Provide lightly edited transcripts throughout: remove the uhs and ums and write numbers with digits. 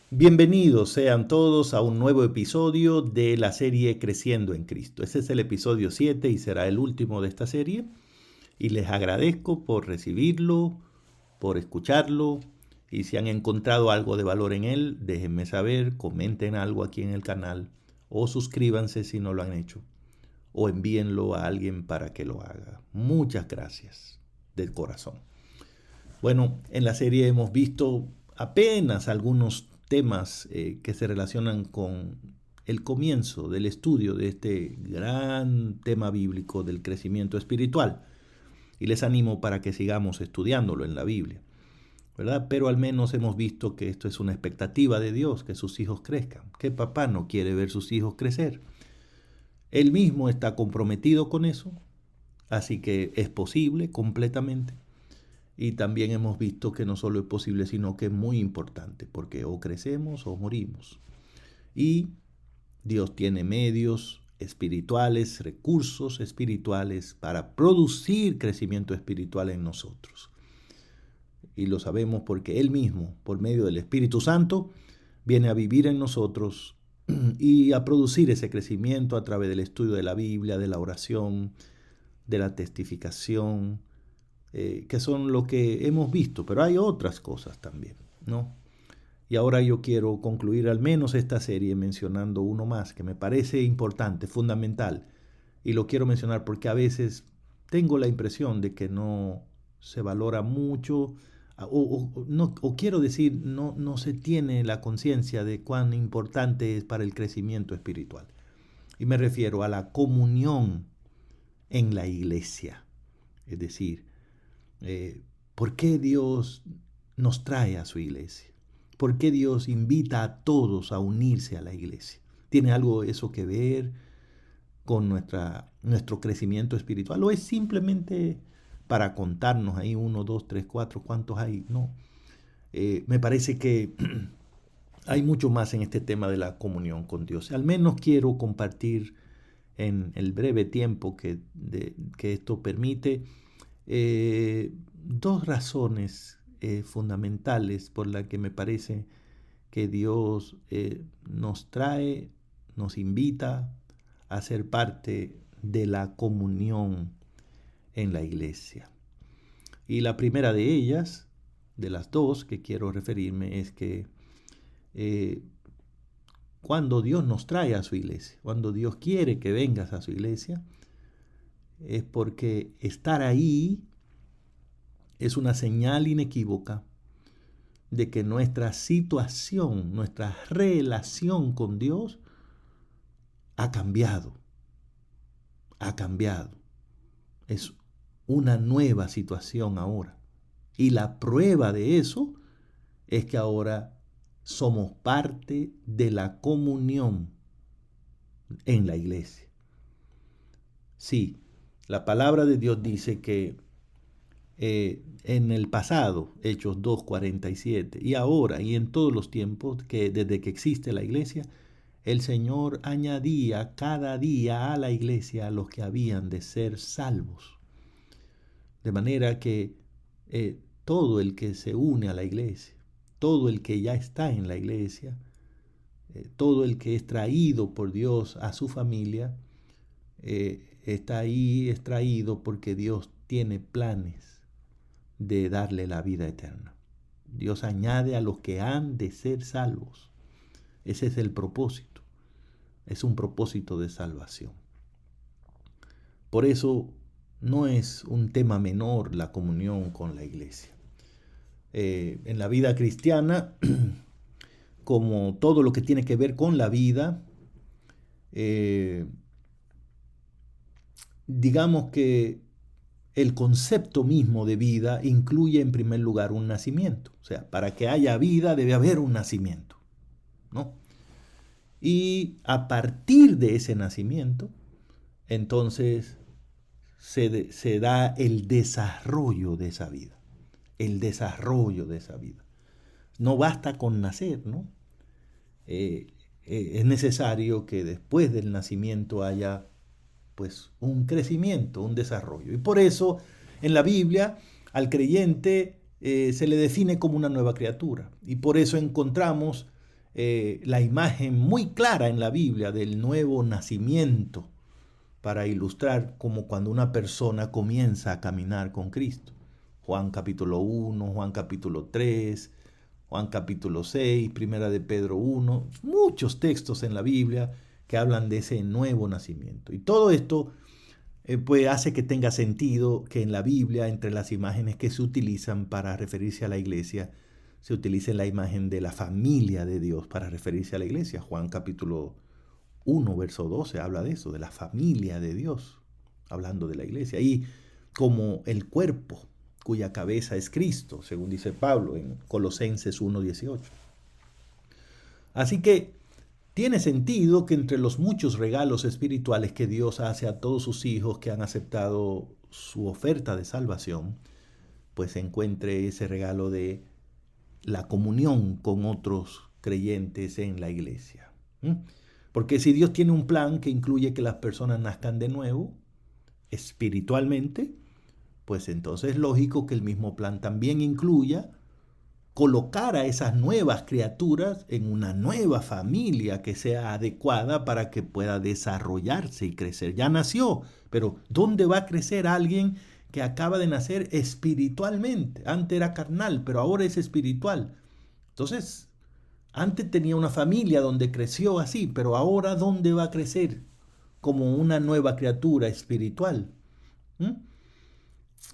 Bienvenidos sean todos a un nuevo episodio de la serie Creciendo en Cristo. Este es el episodio 7 y será el último de esta serie. Y les agradezco por recibirlo, por escucharlo. Y si han encontrado algo de valor en él, déjenme saber, comenten algo aquí en el canal o suscríbanse si no lo han hecho. O envíenlo a alguien para que lo haga. Muchas gracias del corazón. Bueno, en la serie hemos visto apenas algunos temas que se relacionan con el comienzo del estudio de este gran tema bíblico del crecimiento espiritual. Y les animo para que sigamos estudiándolo en la Biblia, ¿verdad? Pero al menos hemos visto que esto es una expectativa de Dios, que sus hijos crezcan. Que papá no quiere ver sus hijos crecer. Él mismo está comprometido con eso, así que es posible completamente. Y también hemos visto que no solo es posible, sino que es muy importante, porque o crecemos o morimos. Y Dios tiene medios espirituales, recursos espirituales para producir crecimiento espiritual en nosotros. Y lo sabemos porque Él mismo, por medio del Espíritu Santo, viene a vivir en nosotros y a producir ese crecimiento a través del estudio de la Biblia, de la oración, de la testificación, que son lo que hemos visto, pero hay otras cosas también, ¿no? Y ahora yo quiero concluir al menos esta serie mencionando uno más que me parece importante, fundamental, y lo quiero mencionar porque a veces tengo la impresión de que no se valora mucho, o quiero decir, no se tiene la conciencia de cuán importante es para el crecimiento espiritual. Y me refiero a la comunión en la iglesia, es decir, ¿por qué Dios nos trae a su iglesia? ¿Por qué Dios invita a todos a unirse a la iglesia? ¿Tiene algo eso que ver con nuestro crecimiento espiritual? ¿O es simplemente para contarnos ahí 1, 2, 3, 4, cuántos hay? No. Me parece que hay mucho más en este tema de la comunión con Dios. Al menos quiero compartir en el breve tiempo que esto permite dos razones fundamentales por las que me parece que Dios nos invita a ser parte de la comunión en la iglesia. Y la primera de ellas, de las dos que quiero referirme, es que cuando Dios nos trae a su iglesia, cuando Dios quiere que vengas a su iglesia, es porque estar ahí es una señal inequívoca de que nuestra situación, nuestra relación con Dios ha cambiado. Ha cambiado. Es una nueva situación ahora. Y la prueba de eso es que ahora somos parte de la comunión en la iglesia. Sí, la palabra de Dios dice que en el pasado, Hechos 2:47, y ahora y en todos los tiempos, que desde que existe la iglesia, el Señor añadía cada día a la iglesia a los que habían de ser salvos. De manera que todo el que se une a la iglesia, todo el que ya está en la iglesia, todo el que es traído por Dios a su familia, está ahí, es traído porque Dios tiene planes de darle la vida eterna. Dios añade a los que han de ser salvos. Ese es el propósito. Es un propósito de salvación. Por eso no es un tema menor la comunión con la iglesia. En la vida cristiana, como todo lo que tiene que ver con la vida, digamos que el concepto mismo de vida incluye en primer lugar un nacimiento. O sea, para que haya vida debe haber un nacimiento, ¿no? Y a partir de ese nacimiento, entonces se da el desarrollo de esa vida. El desarrollo de esa vida. No basta con nacer, ¿no? Es necesario que después del nacimiento haya pues un crecimiento, un desarrollo. Y por eso en la Biblia al creyente se le define como una nueva criatura. Y por eso encontramos la imagen muy clara en la Biblia del nuevo nacimiento para ilustrar como cuando una persona comienza a caminar con Cristo. Juan capítulo 1, Juan capítulo 3, Juan capítulo 6, Primera de Pedro 1, muchos textos en la Biblia que hablan de ese nuevo nacimiento. Y todo esto pues hace que tenga sentido que en la Biblia, entre las imágenes que se utilizan para referirse a la iglesia, se utilice la imagen de la familia de Dios para referirse a la iglesia. Juan capítulo 1, verso 12 habla de eso, de la familia de Dios, hablando de la iglesia. Y como el cuerpo, cuya cabeza es Cristo, según dice Pablo en Colosenses 1:18. Así que tiene sentido que entre los muchos regalos espirituales que Dios hace a todos sus hijos que han aceptado su oferta de salvación, pues se encuentre ese regalo de la comunión con otros creyentes en la iglesia. Porque si Dios tiene un plan que incluye que las personas nazcan de nuevo, espiritualmente, pues entonces es lógico que el mismo plan también incluya colocar a esas nuevas criaturas en una nueva familia que sea adecuada para que pueda desarrollarse y crecer. Ya nació, pero ¿dónde va a crecer alguien que acaba de nacer espiritualmente? Antes era carnal, pero ahora es espiritual. Entonces, antes tenía una familia donde creció así, pero ahora ¿dónde va a crecer? Como una nueva criatura espiritual.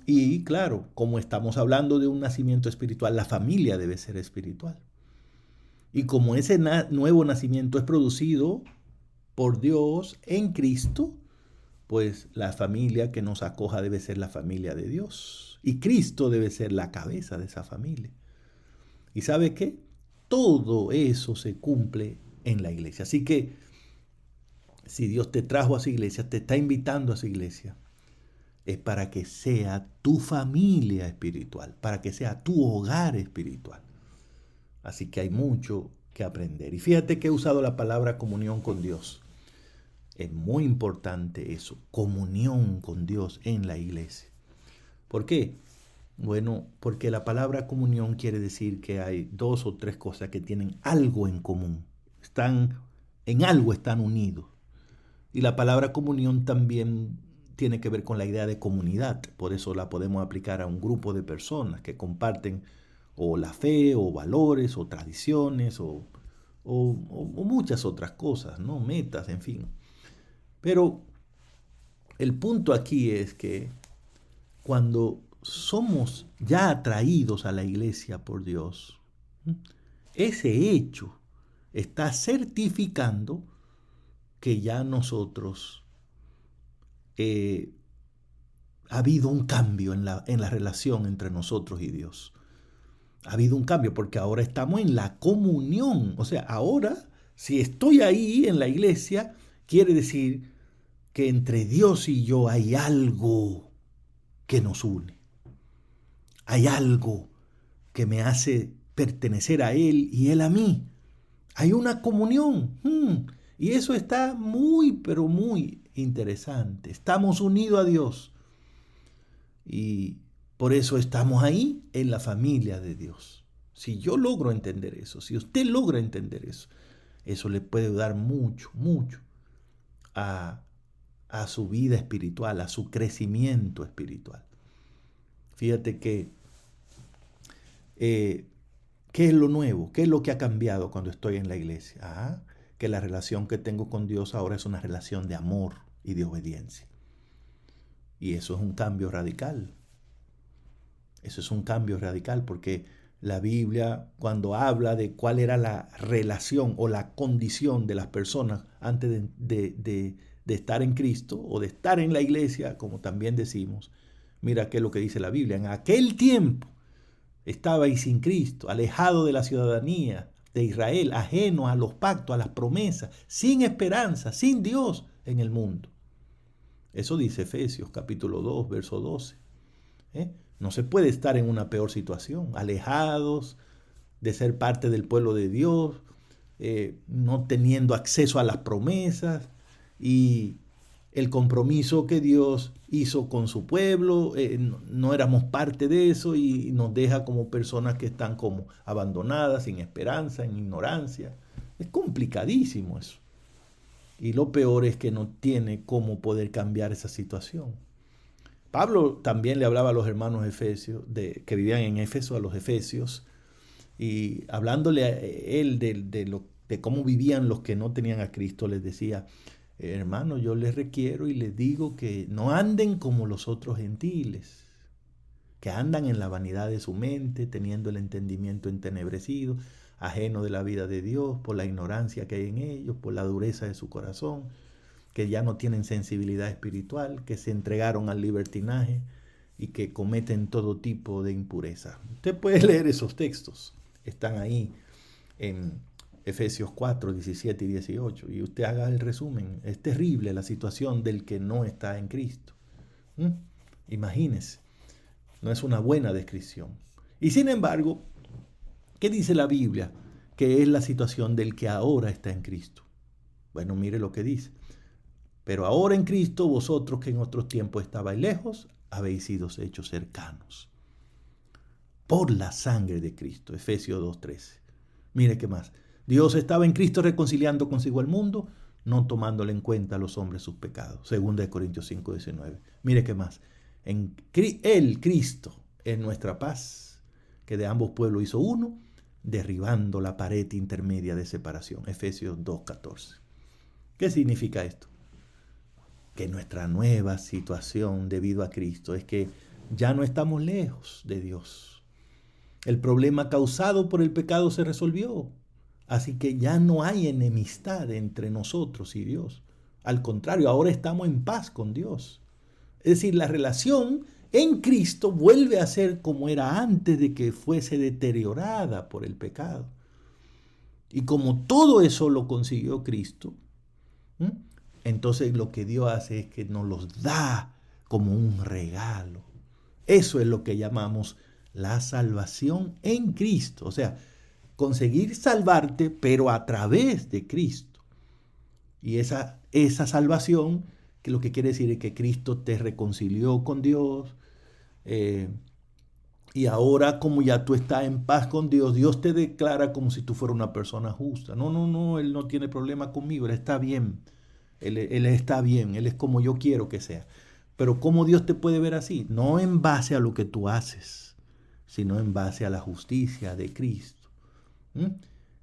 Y claro, como estamos hablando de un nacimiento espiritual, la familia debe ser espiritual. Y como ese nuevo nacimiento es producido por Dios en Cristo, pues la familia que nos acoja debe ser la familia de Dios. Y Cristo debe ser la cabeza de esa familia. ¿Y sabe qué? Todo eso se cumple en la iglesia. Así que si Dios te trajo a su iglesia, te está invitando a su iglesia, es para que sea tu familia espiritual, para que sea tu hogar espiritual. Así que hay mucho que aprender. Y fíjate que he usado la palabra comunión con Dios. Es muy importante eso, comunión con Dios en la iglesia. ¿Por qué? Bueno, porque la palabra comunión quiere decir que hay dos o tres cosas que tienen algo en común. En algo están unidos. Y la palabra comunión también tiene que ver con la idea de comunidad. Por eso la podemos aplicar a un grupo de personas que comparten o la fe, o valores, o tradiciones, o muchas otras cosas, ¿no? Metas, en fin. Pero el punto aquí es que cuando somos ya atraídos a la iglesia por Dios, ese hecho está certificando que ya nosotros ha habido un cambio en la relación entre nosotros y Dios. Ha habido un cambio porque ahora estamos en la comunión. O sea, ahora, si estoy ahí en la iglesia, quiere decir que entre Dios y yo hay algo que nos une. Hay algo que me hace pertenecer a Él y Él a mí. Hay una comunión. Y eso está muy, pero muy interesante. Estamos unidos a Dios. Y por eso estamos ahí en la familia de Dios. Si yo logro entender eso, si usted logra entender eso, eso le puede dar mucho, mucho a su vida espiritual, a su crecimiento espiritual. Fíjate que, ¿qué es lo nuevo? ¿Qué es lo que ha cambiado cuando estoy en la iglesia? Que la relación que tengo con Dios ahora es una relación de amor y de obediencia. Y eso es un cambio radical. Eso es un cambio radical porque la Biblia, cuando habla de cuál era la relación o la condición de las personas antes de estar en Cristo o de estar en la iglesia, como también decimos, mira qué es lo que dice la Biblia. En aquel tiempo estabais sin Cristo, alejado de la ciudadanía de Israel, ajeno a los pactos, a las promesas, sin esperanza, sin Dios en el mundo. Eso dice Efesios capítulo 2, verso 12. No se puede estar en una peor situación, alejados de ser parte del pueblo de Dios, no teniendo acceso a las promesas y el compromiso que Dios hizo con su pueblo, no éramos parte de eso y nos deja como personas que están como abandonadas, sin esperanza, en ignorancia. Es complicadísimo eso. Y lo peor es que no tiene cómo poder cambiar esa situación. Pablo también le hablaba a los hermanos efesios, que vivían en Éfeso, a los efesios, y hablándole a él de cómo vivían los que no tenían a Cristo, les decía, hermano, yo les requiero y les digo que no anden como los otros gentiles, que andan en la vanidad de su mente, teniendo el entendimiento entenebrecido, ajeno de la vida de Dios, por la ignorancia que hay en ellos, por la dureza de su corazón, que ya no tienen sensibilidad espiritual, que se entregaron al libertinaje y que cometen todo tipo de impureza. Usted puede leer esos textos, están ahí en Efesios 4, 17 y 18, y usted haga el resumen. Es terrible la situación del que no está en Cristo. Imagínese, no es una buena descripción. Y sin embargo, ¿qué dice la Biblia? Que es la situación del que ahora está en Cristo. Bueno, mire lo que dice. Pero ahora en Cristo, vosotros que en otros tiempos estabais lejos, habéis sido hechos cercanos por la sangre de Cristo. Efesios 2:13. Mire qué más. Dios estaba en Cristo reconciliando consigo al mundo, no tomándole en cuenta a los hombres sus pecados. 2 Corintios 5:19. Mire qué más. Él, Cristo, es nuestra paz, que de ambos pueblos hizo uno, derribando la pared intermedia de separación. Efesios 2:14. ¿Qué significa esto? Que nuestra nueva situación debido a Cristo es que ya no estamos lejos de Dios. El problema causado por el pecado se resolvió. Así que ya no hay enemistad entre nosotros y Dios. Al contrario, ahora estamos en paz con Dios. Es decir, la relación en Cristo vuelve a ser como era antes de que fuese deteriorada por el pecado. Y como todo eso lo consiguió Cristo, entonces lo que Dios hace es que nos los da como un regalo. Eso es lo que llamamos la salvación en Cristo. O sea, conseguir salvarte, pero a través de Cristo. Y esa salvación, que lo que quiere decir es que Cristo te reconcilió con Dios. Y ahora, como ya tú estás en paz con Dios, Dios te declara como si tú fueras una persona justa. No, Él no tiene problema conmigo, Él está bien. Él está bien, Él es como yo quiero que sea. Pero ¿cómo Dios te puede ver así? No en base a lo que tú haces, sino en base a la justicia de Cristo.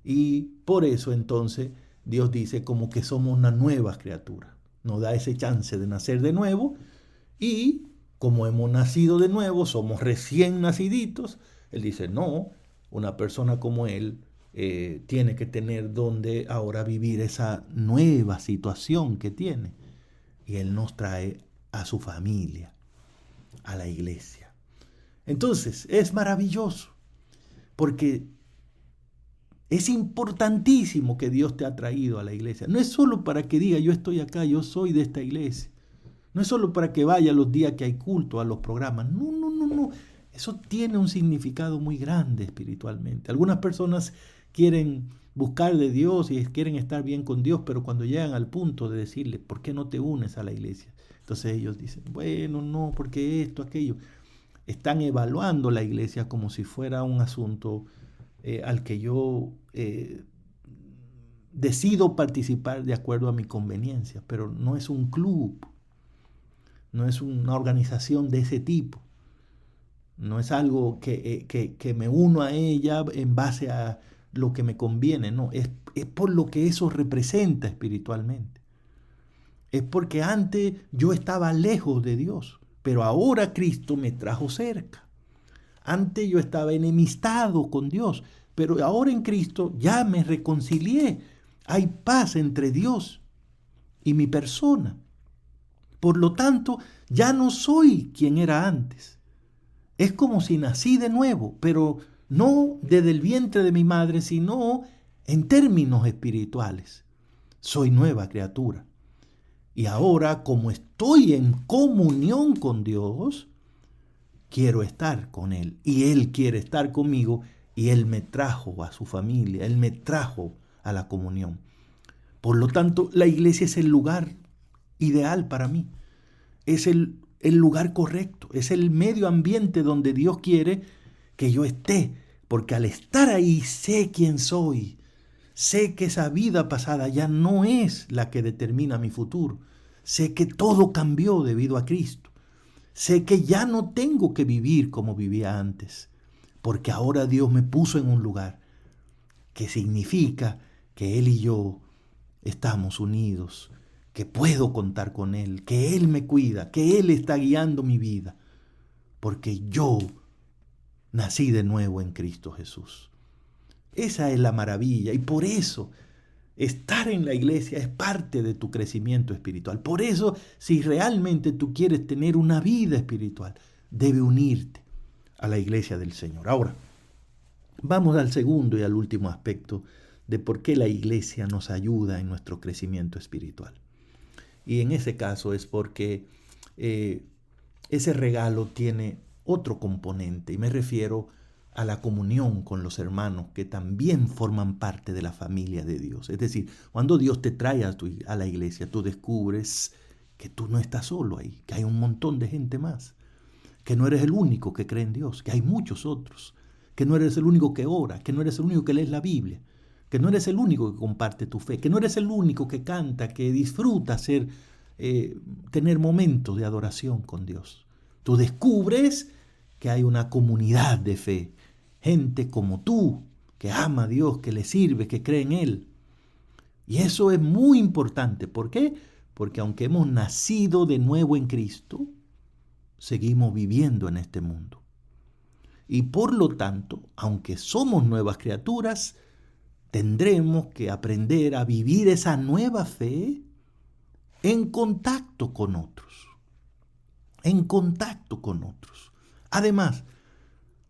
Y por eso entonces Dios dice como que somos una nueva criatura. Nos da ese chance de nacer de nuevo y como hemos nacido de nuevo, somos recién naciditos. Él dice, no, una persona como él tiene que tener donde ahora vivir esa nueva situación que tiene. Y Él nos trae a su familia, a la iglesia. Entonces, es maravilloso, porque es importantísimo que Dios te ha traído a la iglesia. No es solo para que diga, yo estoy acá, yo soy de esta iglesia. No es solo para que vaya los días que hay culto, a los programas. No. Eso tiene un significado muy grande espiritualmente. Algunas personas quieren buscar de Dios y quieren estar bien con Dios, pero cuando llegan al punto de decirle, ¿por qué no te unes a la iglesia? Entonces ellos dicen, bueno, no, porque esto, aquello. Están evaluando la iglesia como si fuera un asunto al que yo decido participar de acuerdo a mi conveniencia, pero no es un club, no es una organización de ese tipo. No es algo que me uno a ella en base a lo que me conviene, no, es por lo que eso representa espiritualmente. Es porque antes yo estaba lejos de Dios, pero ahora Cristo me trajo cerca. Antes yo estaba enemistado con Dios, pero ahora en Cristo ya me reconcilié. Hay paz entre Dios y mi persona. Por lo tanto, ya no soy quien era antes. Es como si nací de nuevo, pero no desde el vientre de mi madre, sino en términos espirituales. Soy nueva criatura. Y ahora, como estoy en comunión con Dios, quiero estar con Él. Y Él quiere estar conmigo y Él me trajo a su familia, Él me trajo a la comunión. Por lo tanto, la iglesia es el lugar ideal para mí. Es el lugar correcto, es el medio ambiente donde Dios quiere que yo esté, porque al estar ahí sé quién soy, Sé que esa vida pasada ya no es la que determina mi futuro. Sé que todo cambió debido a Cristo. Sé que ya no tengo que vivir como vivía antes, porque ahora Dios me puso en un lugar que significa que Él y yo estamos unidos, que puedo contar con Él, que Él me cuida, que Él está guiando mi vida, porque yo nací de nuevo en Cristo Jesús. Esa es la maravilla y por eso estar en la iglesia es parte de tu crecimiento espiritual. Por eso, si realmente tú quieres tener una vida espiritual, debe unirte a la iglesia del Señor. Ahora, vamos al segundo y al último aspecto de por qué la iglesia nos ayuda en nuestro crecimiento espiritual. Y en ese caso es porque ese regalo tiene otro componente, y me refiero a la comunión con los hermanos que también forman parte de la familia de Dios. Es decir, cuando Dios te trae a la iglesia, tú descubres que tú no estás solo ahí, que hay un montón de gente más, que no eres el único que cree en Dios, que hay muchos otros, que no eres el único que ora, que no eres el único que lees la Biblia, que no eres el único que comparte tu fe, que no eres el único que canta, que disfruta tener momentos de adoración con Dios. Tú descubres que hay una comunidad de fe, gente como tú, que ama a Dios, que le sirve, que cree en Él. Y eso es muy importante. ¿Por qué? Porque aunque hemos nacido de nuevo en Cristo, seguimos viviendo en este mundo. Y por lo tanto, aunque somos nuevas criaturas, tendremos que aprender a vivir esa nueva fe en contacto con otros. En contacto con otros. Además,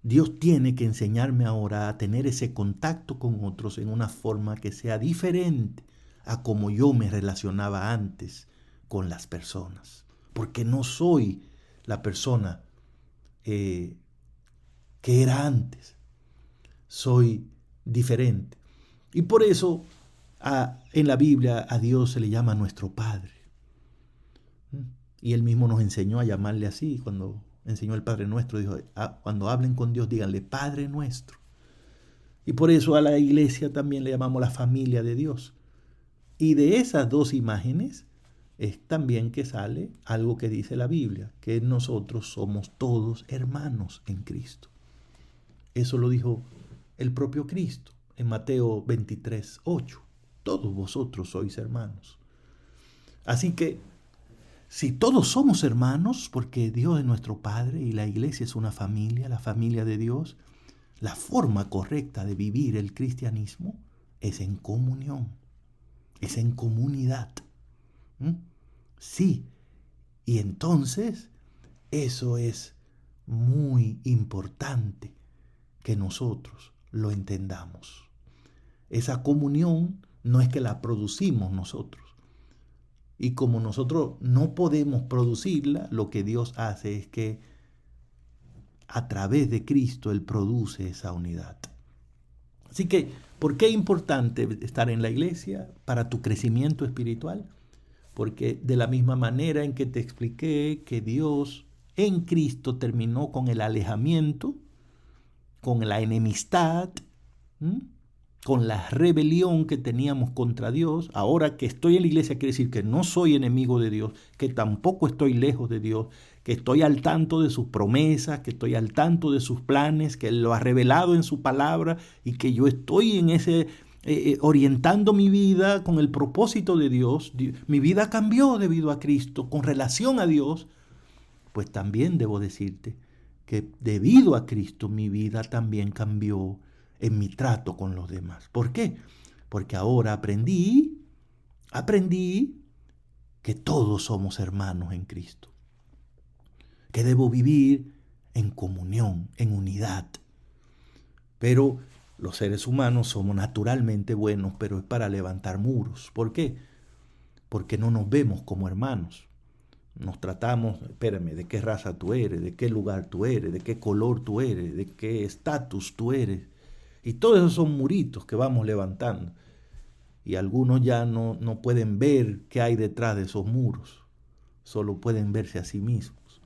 Dios tiene que enseñarme ahora a tener ese contacto con otros en una forma que sea diferente a como yo me relacionaba antes con las personas. Porque no soy la persona que era antes. Soy diferente. Y por eso en la Biblia a Dios se le llama nuestro Padre. Y Él mismo nos enseñó a llamarle así. Cuando enseñó el Padre Nuestro, dijo, cuando hablen con Dios, díganle Padre Nuestro. Y por eso a la iglesia también le llamamos la familia de Dios. Y de esas dos imágenes es también que sale algo que dice la Biblia, que nosotros somos todos hermanos en Cristo. Eso lo dijo el propio Cristo en Mateo 23:8. Todos vosotros sois hermanos. Así que si todos somos hermanos, porque Dios es nuestro Padre y la iglesia es una familia, la familia de Dios, la forma correcta de vivir el cristianismo es en comunión, es en comunidad. Sí, y entonces eso es muy importante que nosotros lo entendamos. Esa comunión no es que la producimos nosotros. Y como nosotros no podemos producirla, lo que Dios hace es que a través de Cristo Él produce esa unidad. Así que, ¿por qué es importante estar en la iglesia para tu crecimiento espiritual? Porque de la misma manera en que te expliqué que Dios en Cristo terminó con el alejamiento, con la enemistad, con la rebelión que teníamos contra Dios. Ahora que estoy en la iglesia quiere decir que no soy enemigo de Dios, que tampoco estoy lejos de Dios, que estoy al tanto de sus promesas, que estoy al tanto de sus planes, que Él lo ha revelado en su palabra y que yo estoy en ese orientando mi vida con el propósito de Dios. Mi vida cambió debido a Cristo con relación a Dios. Pues también debo decirte que debido a Cristo mi vida también cambió en mi trato con los demás. ¿Por qué? Porque ahora aprendí que todos somos hermanos en Cristo, que debo vivir en comunión, en unidad. Pero los seres humanos somos naturalmente buenos, pero es para levantar muros. ¿Por qué? Porque no nos vemos como hermanos. Nos tratamos, espérame, de qué raza tú eres, de qué lugar tú eres, de qué color tú eres, de qué estatus tú eres. Y todos esos son muritos que vamos levantando. Y algunos ya no pueden ver qué hay detrás de esos muros. Solo pueden verse a sí mismos.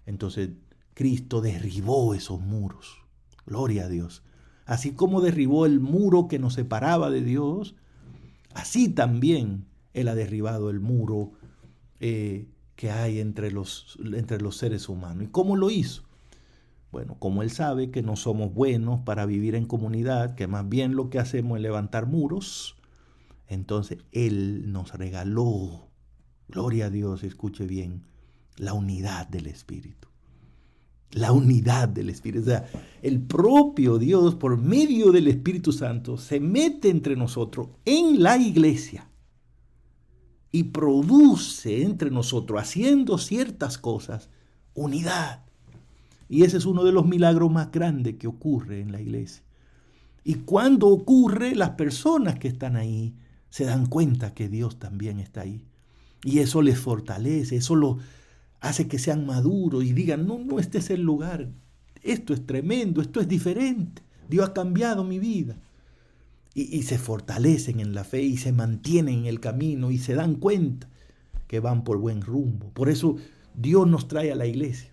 Entonces Cristo derribó esos muros. Gloria a Dios. Así como derribó el muro que nos separaba de Dios, así también Él ha derribado el muro que hay entre los seres humanos. ¿Y cómo lo hizo? Bueno, como Él sabe que no somos buenos para vivir en comunidad, que más bien lo que hacemos es levantar muros, entonces Él nos regaló, gloria a Dios, escuche bien, la unidad del Espíritu. La unidad del Espíritu. O sea, el propio Dios, por medio del Espíritu Santo, se mete entre nosotros en la iglesia y produce entre nosotros, haciendo ciertas cosas, unidad. Y ese es uno de los milagros más grandes que ocurre en la iglesia. Y cuando ocurre, las personas que están ahí se dan cuenta que Dios también está ahí. Y eso les fortalece, eso los hace que sean maduros y digan, no, este es el lugar. Esto es tremendo, esto es diferente. Dios ha cambiado mi vida. Y se fortalecen en la fe y se mantienen en el camino y se dan cuenta que van por buen rumbo. Por eso Dios nos trae a la iglesia.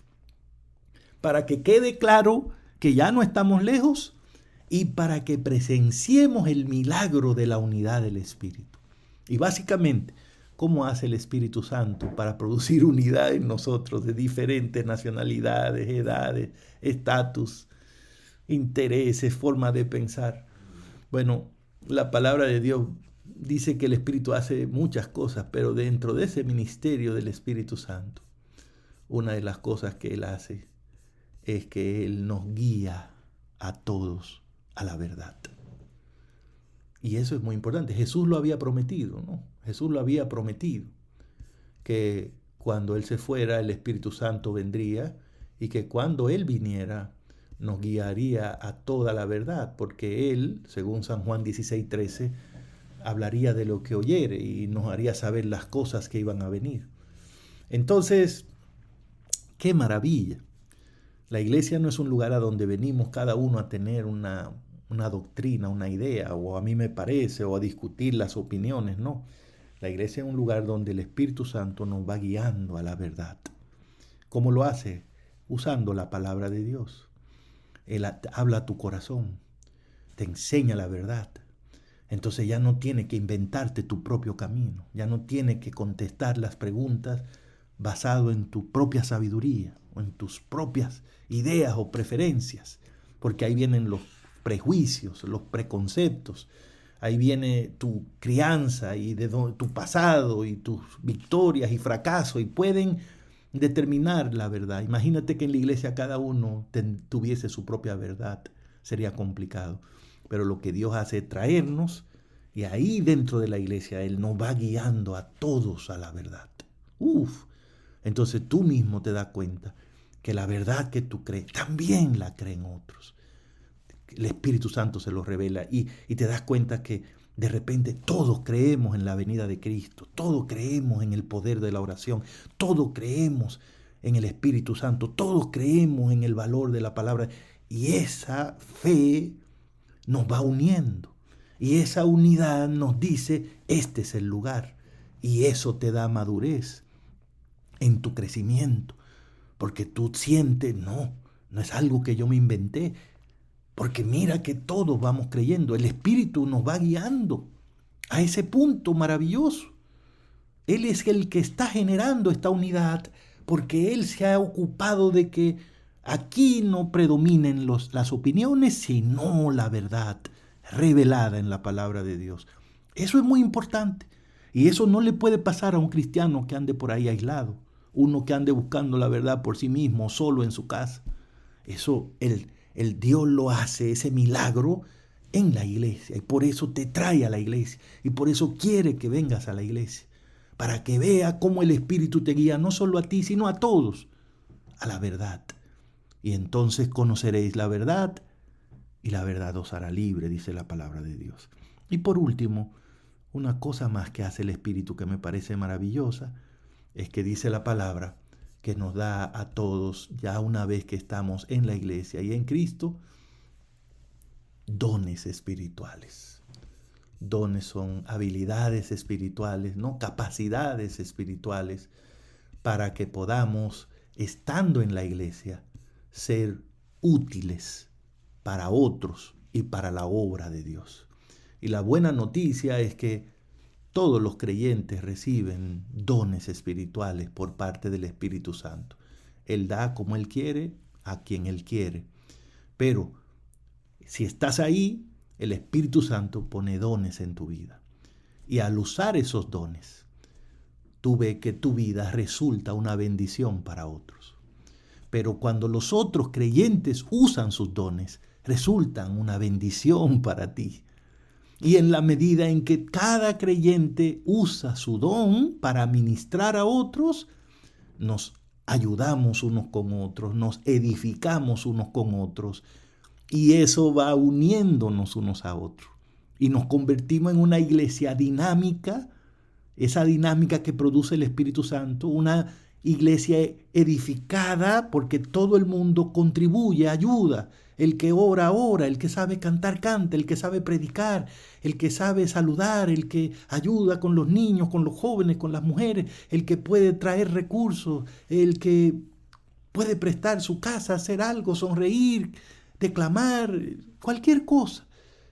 Para que quede claro que ya no estamos lejos y para que presenciemos el milagro de la unidad del Espíritu. Y básicamente, ¿cómo hace el Espíritu Santo para producir unidad en nosotros de diferentes nacionalidades, edades, estatus, intereses, forma de pensar? Bueno, la palabra de Dios dice que el Espíritu hace muchas cosas, pero dentro de ese ministerio del Espíritu Santo, una de las cosas que Él hace es que Él nos guía a todos a la verdad. Y eso es muy importante. Jesús lo había prometido, ¿no? Jesús lo había prometido, que cuando Él se fuera, el Espíritu Santo vendría y que cuando Él viniera, nos guiaría a toda la verdad, porque Él, según San Juan 16:13, hablaría de lo que oyere y nos haría saber las cosas que iban a venir. Entonces, qué maravilla. La iglesia no es un lugar a donde venimos cada uno a tener una doctrina, una idea, o a mí me parece, o a discutir las opiniones, no. La iglesia es un lugar donde el Espíritu Santo nos va guiando a la verdad. ¿Cómo lo hace? Usando la palabra de Dios. Él habla a tu corazón, te enseña la verdad. Entonces ya no tienes que inventarte tu propio camino, ya no tienes que contestar las preguntas basado en tu propia sabiduría o en tus propias ideas o preferencias, porque ahí vienen los prejuicios, los preconceptos, ahí viene tu crianza y de tu pasado y tus victorias y fracasos y pueden determinar la verdad. Imagínate que en la iglesia cada uno tuviese su propia verdad, sería complicado. Pero lo que Dios hace es traernos y ahí dentro de la iglesia Él nos va guiando a todos a la verdad. Entonces tú mismo te das cuenta que la verdad que tú crees también la creen otros. El Espíritu Santo se lo revela y te das cuenta que de repente todos creemos en la venida de Cristo, todos creemos en el poder de la oración, todos creemos en el Espíritu Santo, todos creemos en el valor de la palabra y esa fe nos va uniendo y esa unidad nos dice este es el lugar y eso te da madurez en tu crecimiento porque tú sientes no es algo que yo me inventé. Porque mira que todos vamos creyendo, el Espíritu nos va guiando a ese punto maravilloso. Él es el que está generando esta unidad porque Él se ha ocupado de que aquí no predominen las opiniones, sino la verdad revelada en la palabra de Dios. Eso es muy importante y eso no le puede pasar a un cristiano que ande por ahí aislado, uno que ande buscando la verdad por sí mismo, solo en su casa. Eso, el Dios lo hace, ese milagro, en la iglesia. Y por eso te trae a la iglesia. Y por eso quiere que vengas a la iglesia. Para que vea cómo el Espíritu te guía, no solo a ti, sino a todos, a la verdad. Y entonces conoceréis la verdad, y la verdad os hará libre, dice la palabra de Dios. Y por último, una cosa más que hace el Espíritu que me parece maravillosa, es que dice la palabra, que nos da a todos, ya una vez que estamos en la iglesia y en Cristo, dones espirituales. Dones son habilidades espirituales, no capacidades espirituales, para que podamos, estando en la iglesia, ser útiles para otros y para la obra de Dios. Y la buena noticia es que todos los creyentes reciben dones espirituales por parte del Espíritu Santo. Él da como Él quiere, a quien Él quiere. Pero si estás ahí, el Espíritu Santo pone dones en tu vida. Y al usar esos dones, tú ves que tu vida resulta una bendición para otros. Pero cuando los otros creyentes usan sus dones, resultan una bendición para ti. Y en la medida en que cada creyente usa su don para ministrar a otros, nos ayudamos unos con otros, nos edificamos unos con otros, y eso va uniéndonos unos a otros. Y nos convertimos en una iglesia dinámica, esa dinámica que produce el Espíritu Santo, una iglesia edificada porque todo el mundo contribuye, ayuda. El que ora, ora, el que sabe cantar, canta, el que sabe predicar, el que sabe saludar, el que ayuda con los niños, con los jóvenes, con las mujeres, el que puede traer recursos, el que puede prestar su casa, hacer algo, sonreír, declamar, cualquier cosa.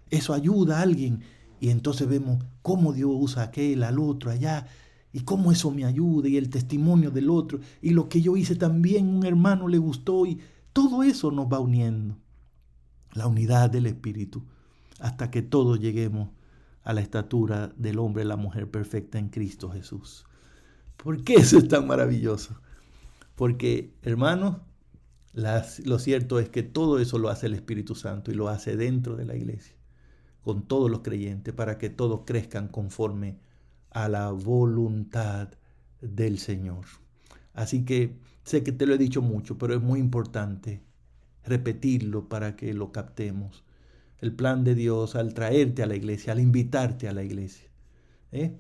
Eso ayuda a alguien. Y entonces vemos cómo Dios usa a aquel, al otro, allá, y cómo eso me ayuda, y el testimonio del otro, y lo que yo hice también, un hermano le gustó, y todo eso nos va uniendo. La unidad del Espíritu, hasta que todos lleguemos a la estatura del hombre y la mujer perfecta en Cristo Jesús. ¿Por qué eso es tan maravilloso? Porque, hermanos, lo cierto es que todo eso lo hace el Espíritu Santo y lo hace dentro de la iglesia, con todos los creyentes, para que todos crezcan conforme a la voluntad del Señor. Así que sé que te lo he dicho mucho, pero es muy importante repetirlo para que lo captemos. El plan de Dios al traerte a la iglesia, al invitarte a la iglesia, es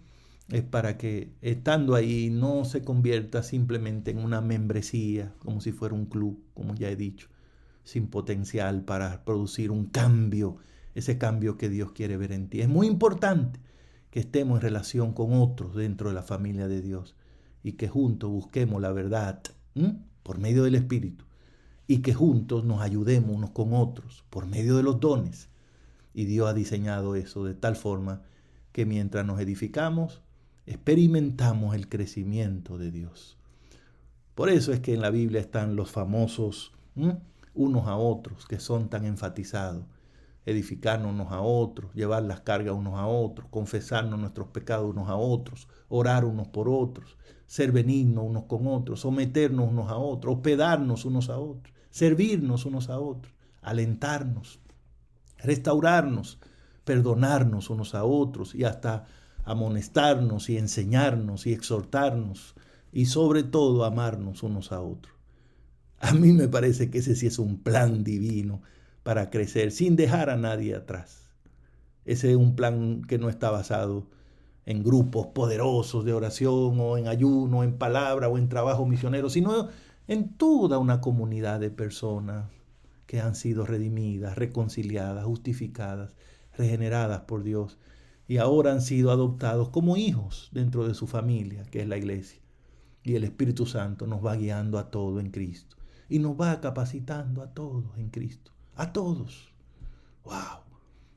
para que estando ahí no se convierta simplemente en una membresía, como si fuera un club, como ya he dicho, sin potencial para producir un cambio, ese cambio que Dios quiere ver en ti. Es muy importante que estemos en relación con otros dentro de la familia de Dios y que juntos busquemos la verdad por medio del Espíritu y que juntos nos ayudemos unos con otros por medio de los dones. Y Dios ha diseñado eso de tal forma que mientras nos edificamos, experimentamos el crecimiento de Dios. Por eso es que en la Biblia están los famosos unos a otros que son tan enfatizados. Edificarnos unos a otros, llevar las cargas unos a otros, confesarnos nuestros pecados unos a otros, orar unos por otros, ser benignos unos con otros, someternos unos a otros, hospedarnos unos a otros, servirnos unos a otros, alentarnos, restaurarnos, perdonarnos unos a otros y hasta amonestarnos y enseñarnos y exhortarnos y sobre todo amarnos unos a otros. A mí me parece que ese sí es un plan divino para crecer sin dejar a nadie atrás. Ese es un plan que no está basado en grupos poderosos de oración o en ayuno, en palabra o en trabajo misionero, sino en toda una comunidad de personas que han sido redimidas, reconciliadas, justificadas, regeneradas por Dios y ahora han sido adoptados como hijos dentro de su familia, que es la iglesia. Y el Espíritu Santo nos va guiando a todo en Cristo y nos va capacitando a todos en Cristo, a todos. ¡Wow!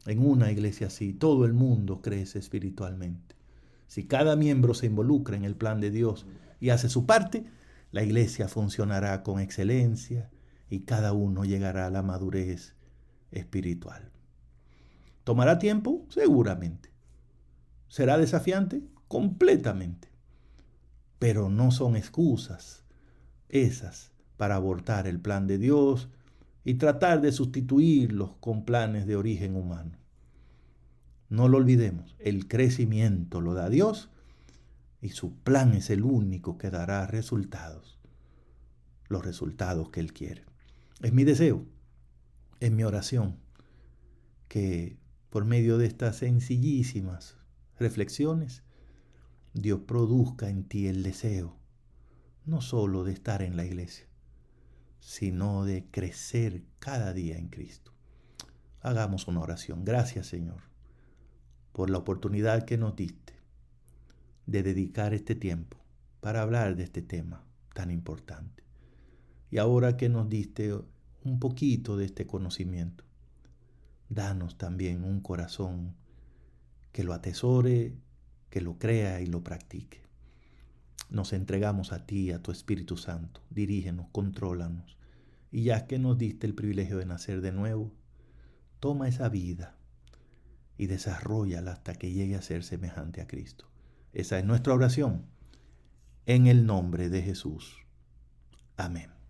En una iglesia así, todo el mundo crece espiritualmente. Si cada miembro se involucra en el plan de Dios y hace su parte, la iglesia funcionará con excelencia y cada uno llegará a la madurez espiritual. ¿Tomará tiempo? Seguramente. ¿Será desafiante? Completamente. Pero no son excusas esas para abortar el plan de Dios y tratar de sustituirlos con planes de origen humano. No lo olvidemos, el crecimiento lo da Dios y su plan es el único que dará resultados, los resultados que Él quiere. Es mi deseo, es mi oración, que por medio de estas sencillísimas reflexiones, Dios produzca en ti el deseo, no solo de estar en la iglesia, sino de crecer cada día en Cristo. Hagamos una oración. Gracias, Señor, por la oportunidad que nos diste de dedicar este tiempo para hablar de este tema tan importante. Y ahora que nos diste un poquito de este conocimiento, danos también un corazón que lo atesore, que lo crea y lo practique. Nos entregamos a ti, a tu Espíritu Santo. Dirígenos, contrólanos. Y ya que nos diste el privilegio de nacer de nuevo, toma esa vida y desarróllala hasta que llegue a ser semejante a Cristo. Esa es nuestra oración. En el nombre de Jesús. Amén.